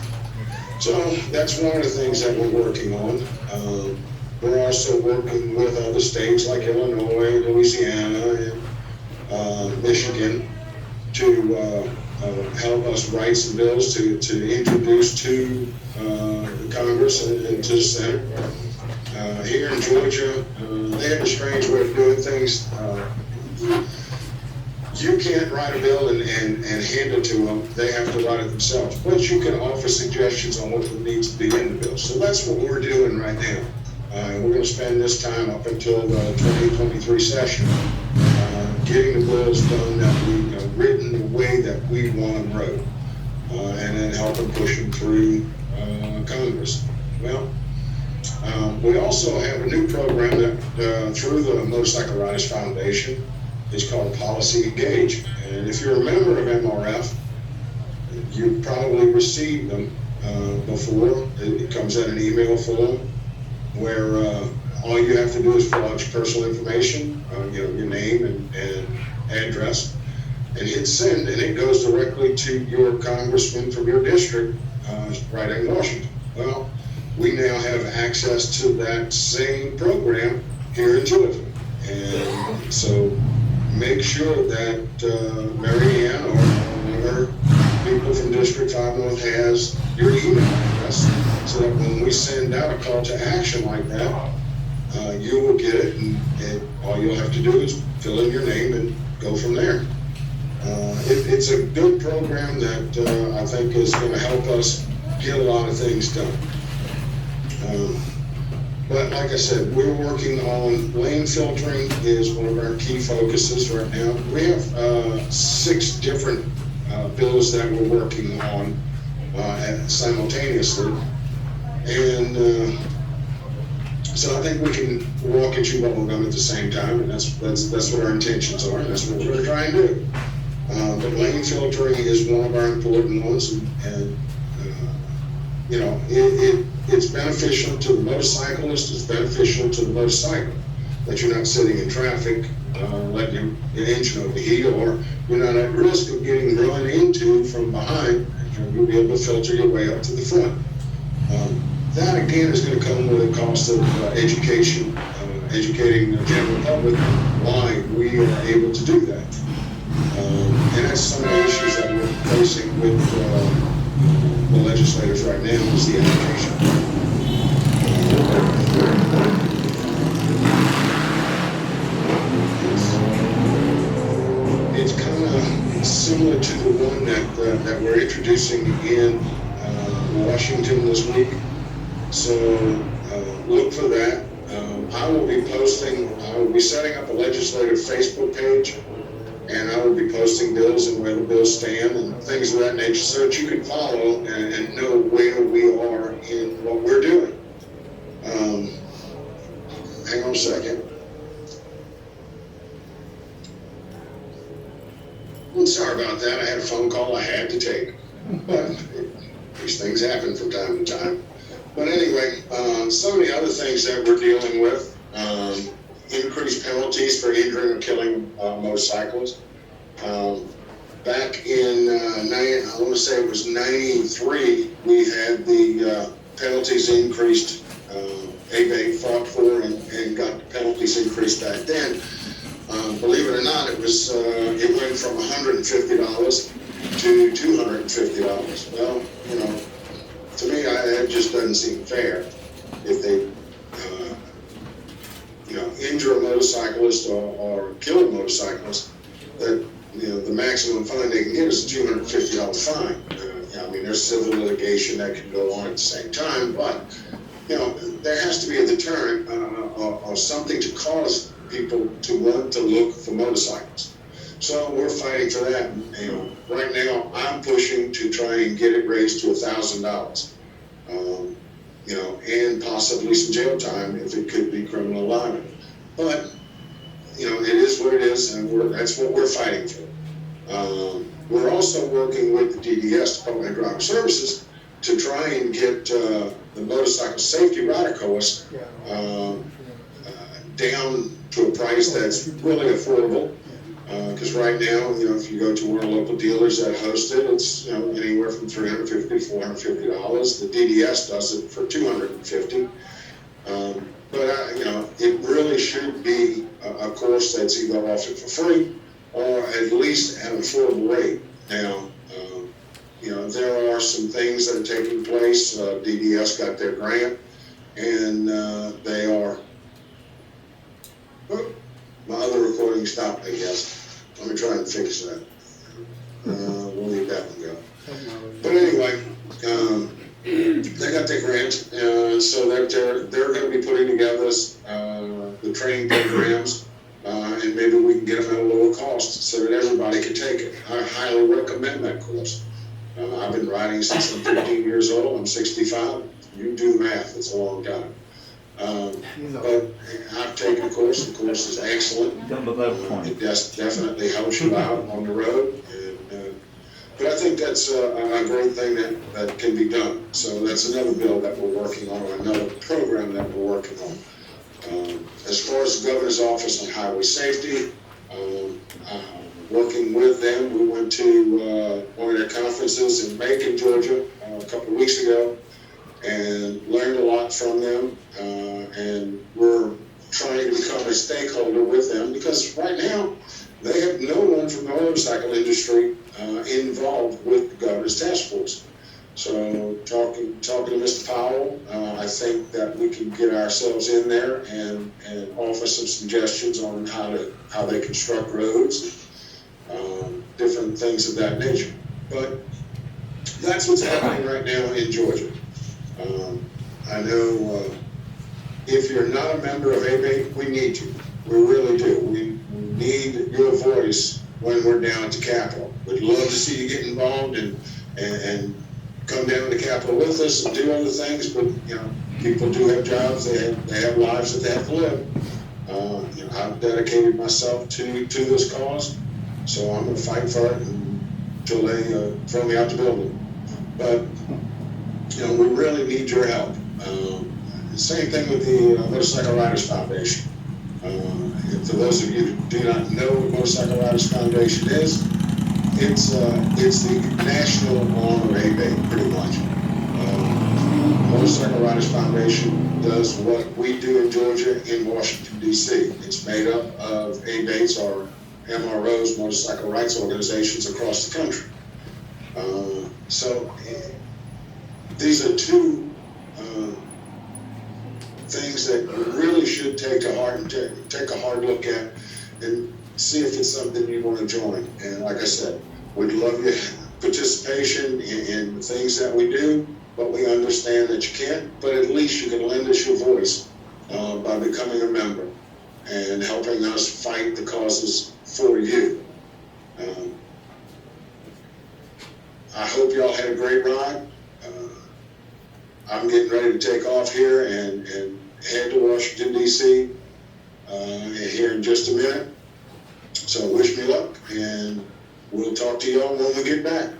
So that's one of the things that we're working on. We're also working with other states like Illinois, Louisiana, and Michigan to help us write some bills to introduce to Congress and to the Senate. Here in Georgia, they have a strange way of doing things. You can't write a bill and hand it to them. They have to write it themselves. But you can offer suggestions on what needs to be in the bill. So that's what we're doing right now. We're going to spend this time up until the 2023 session getting the bills done that we written the way that we want them wrote, and then helping push them through Congress. Well, we also have a new program that through the Motorcycle Riders Foundation. It's called Policy Engage. And if you're a member of MRF, you probably received them before. It comes in an email form where all you have to do is fill out your personal information, your name and address, and hit send, and it goes directly to your congressman from your district right in Washington. Well, we now have access to that same program here in Georgia. And so make sure that Mary Ann or one of her people from District 5 North has your email address, so that when we send out a call to action like that, you will get it, and all you'll have to do is fill in your name and go from there. It's a good program that I think is going to help us get a lot of things done. But like I said, we're working on lane filtering is one of our key focuses right now. We have 6 different bills that we're working on simultaneously. And so I think we can walk and chew bubble gum at the same time, and that's what our intentions are, and that's what we're trying to do. But lane filtering is one of our important ones, and it's beneficial to the motorcyclist, it's beneficial to the motorcycle, that you're not sitting in traffic, letting your engine overheat, or you're not at risk of getting run into from behind. You'll be able to filter your way up to the front. That again is going to come with a cost of education, educating the general public why we are able to do that. And that's some of the issues that we're facing with the legislators right now, is the education. It's kind of similar to the one that we're introducing in Washington this week. So look for that. I will be setting up a legislative Facebook page, and I will be posting bills and where the bills stand and things of that nature, so that you can follow and know where we are in what we're doing. Hang on a second. I'm sorry about that. I had a phone call I had to take. But these things happen from time to time. But anyway, some of the other things that we're dealing with, increased penalties for injuring or killing motorcyclists. Back in, I want to say it was 93, we had the penalties increased. ABATE fought for and got the penalties increased back then. Believe it or not, it went from $150 to $250. Well, to me, that just doesn't seem fair. If they, injure a motorcyclist or kill a motorcyclist, that the maximum fine they can get is a $250 fine. There's civil litigation that can go on at the same time, but there has to be a deterrent or something to cause people to want to look for motorcycles. So we're fighting for that. Right now I'm pushing to try and get it raised to $1,000. And possibly some jail time if it could be criminal libel. But it is what it is, and that's what we're fighting for. We're also working with the DDS, Department of Driver Services, to try and get the motorcycle safety rider course down to a price that's really affordable. Because right now, if you go to one of the local dealers that host it, it's anywhere from $350 to $450. The DDS does it for $250. But it really should be a course that's either offered for free or at least at an affordable rate. Now, you know, there are some things that are taking place. DDS got their grant, and they are. Oh, my other recording stopped, I guess. Let me try and fix that. We'll leave that one go. But anyway, they got their grant, so they're going to be putting together the training programs, and maybe we can get them at a lower cost so that everybody can take it. I highly recommend that course. I've been riding since I'm 15 years old. I'm 65. You do the math. It's a long time. But I've taken the course. The course is excellent. It definitely helps you out on the road. But I think that's a great thing that can be done. So that's another bill that we're working on, or another program that we're working on. As far as the governor's office on highway safety, working with them, we went to one of their conferences in Macon, Georgia, a couple of weeks ago, and learned a lot from them. And we're trying to become a stakeholder with them, because right now they have no one from the motorcycle industry involved with the governor's task force. So talking to Mr. Powell, I think that we can get ourselves in there and offer some suggestions on how they construct roads, different things of that nature. But that's what's happening right now in Georgia. I know if you're not a member of ABATE, we need you. We really do. We need your voice when we're down at the Capitol. We'd love to see you get involved and come down to the Capitol with us and do other things, but you know, people do have jobs, they have lives that they have to live. You know, I've dedicated myself to this cause, so I'm going to fight for it until they throw me out the building. But you know, we really need your help. Same thing with the Motorcycle Riders Foundation. For those of you who do not know what Motorcycle Riders Foundation is, it's the national arm of ABATE, pretty much. Motorcycle Riders Foundation does what we do in Georgia in Washington, D.C. It's made up of ABATEs, or MROs, motorcycle rights organizations across the country. So these are two things that you really should take a hard look at and see if it's something you want to join. And like I said, we'd love your participation in the things that we do, but we understand that you can't, but at least you can lend us your voice by becoming a member and helping us fight the causes for you. I hope y'all had a great ride. I'm getting ready to take off here and head to Washington, D.C. Here in just a minute. So wish me luck, and we'll talk to y'all when we get back.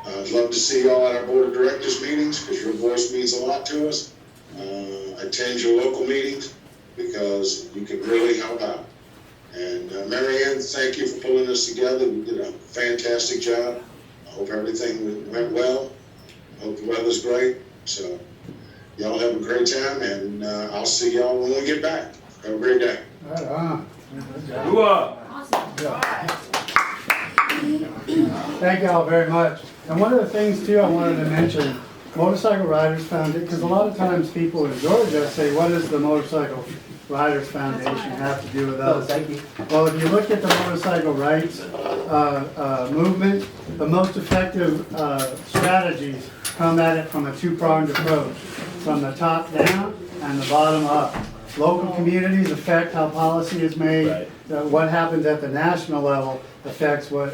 I'd love to see y'all at our board of directors meetings, because your voice means a lot to us. Attend your local meetings, because you can really help out. And Mary Ann, thank you for pulling this together. You did a fantastic job. I hope everything went well. I hope the weather's great. So y'all have a great time, and I'll see y'all when we get back. Have a great day. Thank you all very much. And one of the things too I wanted to mention, Motorcycle Riders Foundation, because a lot of times people in Georgia say, what does the Motorcycle Riders Foundation have to do with us? Well, if you look at the motorcycle rights movement, the most effective strategies come at it from a two-pronged approach, from the top down and the bottom up. Local communities affect how policy is made. Right. What happens at the national level affects what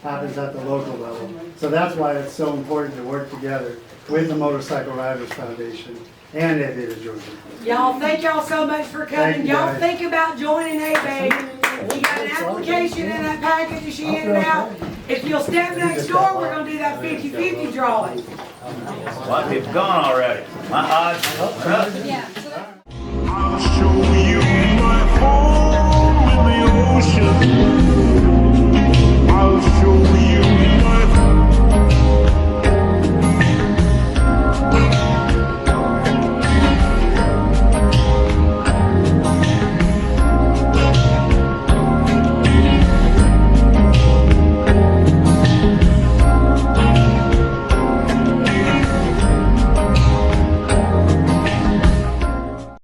happens at the local level. So that's why it's so important to work together with the Motorcycle Riders Foundation and ABATE Georgia. Y'all, thank y'all so much for coming. Y'all think about joining ABATE. We got an application in that package that she handed out. If you'll step next door, we're going to do that 50-50 drawing. A lot of people gone already. My odds are up. Yeah. I'll show you my home in the ocean.